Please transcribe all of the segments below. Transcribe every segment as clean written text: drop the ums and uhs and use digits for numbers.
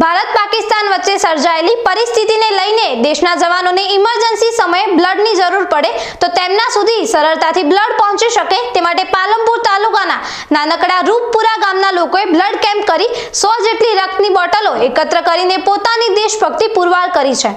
ભારત પાકિસ્તાન વચ્ચે સર્જાયેલી પરિસ્થિતિને લઈને દેશના જવાનોને ઇમરજન્સી સમયે બ્લડની જરૂર પડે તો તેમના સુધી સરળતાથી બ્લડ પહોંચી શકે તે માટે પાલનપુર તાલુકાના નાનકડા રૂપપુરા ગામના લોકોએ બ્લડ કેમ્પ કરી 100 જેટલી રક્તની બોટલો એકત્ર કરીને પોતાની દેશભક્તિ પુરવાર કરી છે।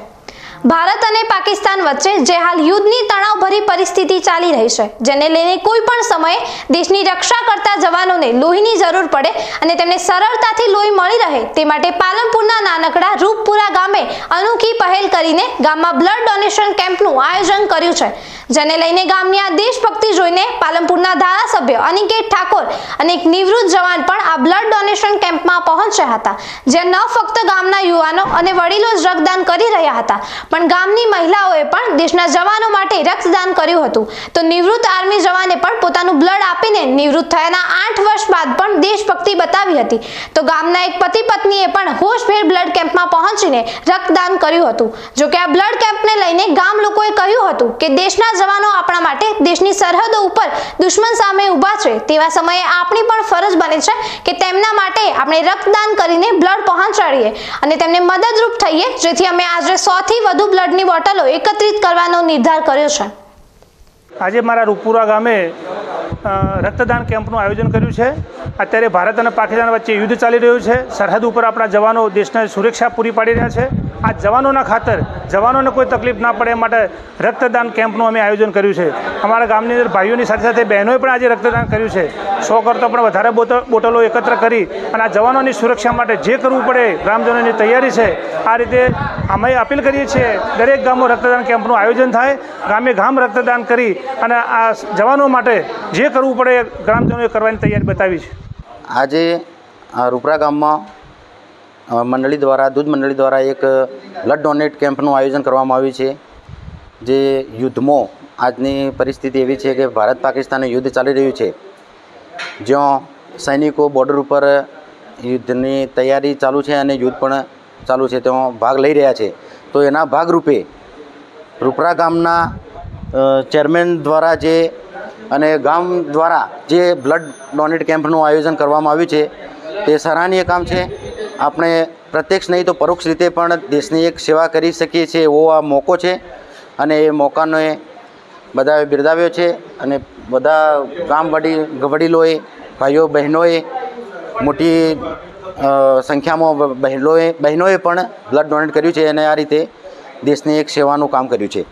ભારત અને પાકિસ્તાન વચ્ચે જે હાલ યુદ્ધની તણાવભરી પરિસ્થિતિ ચાલી રહી છે, જેને લઈને કોઈ પણ સમયે દેશની રક્ષા કરતા જવાનોને લોહીની જરૂર પડે અને તેમને સરળતાથી લોહી મળી રહે તે માટે પાલનપુરના નાનકડા રૂપપુરા ગામે અનોખી પહેલ કરીને ગામમાં બ્લડ ડોનેશન કેમ્પનું આયોજન કર્યું છે, જેને લઈને ગામની આ દેશભક્તિ જોઈને પાલનપુરના ધારાસભ્ય અનિકેત ઠાકોર અને એક નિવૃત્ત જવાન પણ આ બ્લડ ડોનેશન કેમ્પમાં પહોંચ્યા હતા, જ્યાં ન ફક્ત ગામના યુવાનો અને વડીલો જ રક્તદાન કરી રહ્યા હતા પણ ગામની મહિલાઓએ પણ દેશના જવાનો માટે રક્તદાન કર્યું હતું। તો નિવૃત્ત આર્મી જવાને પણ પોતાનું બ્લડ આપીને નિવૃત્ત થયાના 8 વર્ષ બાદ પણ દેશભક્તિ બતાવી હતી। તો ગામના એક પતિ પત્નીએ પણ હોશભેર બ્લડ કેમ્પમાં પહોંચીને રક્તદાન કર્યું હતું। જો કે આ બ્લડ કેમ્પને લઈને ગામ લોકોએ કહ્યું હતું કે દેશના જવાનો આપણા માટે દેશની સરહદો ઉપર દુશ્મન સામે ઊભા છે, તેવા સમયે આપણી પણ ફરજ બને છે કે તેમના માટે આપણે રક્તદાન કરીને બ્લડ પહોંચાડીએ અને તેમને મદદરૂપ થઈએ, જેથી અમે આજે 100 થી વધુ બ્લડની બોટલો એકત્રિત કરવાનો નિર્ધાર કર્યો છે। આજે મારા રૂપપુરા ગામે રક્તદાન કેમ્પનું આયોજન કર્યું છે। અત્યારે ભારત અને પાકિસ્તાન વચ્ચે યુદ્ધ ચાલી રહ્યું છે। સરહદ ઉપર આપણા જવાનો દેશને સુરક્ષા પૂરી પાડી રહ્યા છે। આ જવાનોના ખાતર જવાનોને કોઈ તકલીફ ના પડે એ માટે રક્તદાન કેમ્પનું અમે આયોજન કર્યું છે। અમારા ગામની અંદર ભાઈઓની સાથે સાથે બહેનોએ પણ આજે રક્તદાન કર્યું છે। 100 કરતાં પણ વધારે બોટલો એકત્ર કરી અને આ જવાનોની સુરક્ષા માટે જે કરવું પડે ગ્રામજનોની તૈયારી છે। આ રીતે અમે અપીલ કરીએ છીએ દરેક ગામમાં રક્તદાન કેમ્પનું આયોજન થાય, ગામે ગામ રક્તદાન કરી અને આ જવાનો માટે જે કરવું પડે ગ્રામજનોએ કરવાની તૈયારી બતાવી છે। આજે રૂપરા ગામમાં મંડળી દ્વારા દૂધ મંડળી દ્વારા એક બ્લડ ડોનેટ કેમ્પનું આયોજન કરવામાં આવ્યું છે। જે યુદ્ધમાં આજની પરિસ્થિતિ એવી છે કે ભારત પાકિસ્તાનનું યુદ્ધ ચાલી રહ્યું છે, જ્યાં સૈનિકો બોર્ડર ઉપર યુદ્ધની તૈયારી ચાલુ છે અને યુદ્ધ પણ ચાલુ છે, તેમાં ભાગ લઈ રહ્યા છે। તો એના ભાગરૂપે રૂપરા ગામના ચેરમેન દ્વારા અને ગામ દ્વારા જે બ્લડ ડોનેટ કેમ્પનું આયોજન કરવામાં આવ્યું છે તે સરાહનીય કામ છે। આપણે પ્રત્યક્ષ નહીં તો પરોક્ષ રીતે પણ દેશની એક સેવા કરી શકીએ છીએ એવો આ મોકો છે અને એ મોકાને બધાએ બિરદાવ્યો છે અને બધા ગામ વડીલોએ ભાઈઓ બહેનોએ મોટી સંખ્યામાં બહેનોએ પણ બ્લડ ડોનેટ કર્યું છે અને આ રીતે દેશની એક સેવાનું કામ કર્યું છે।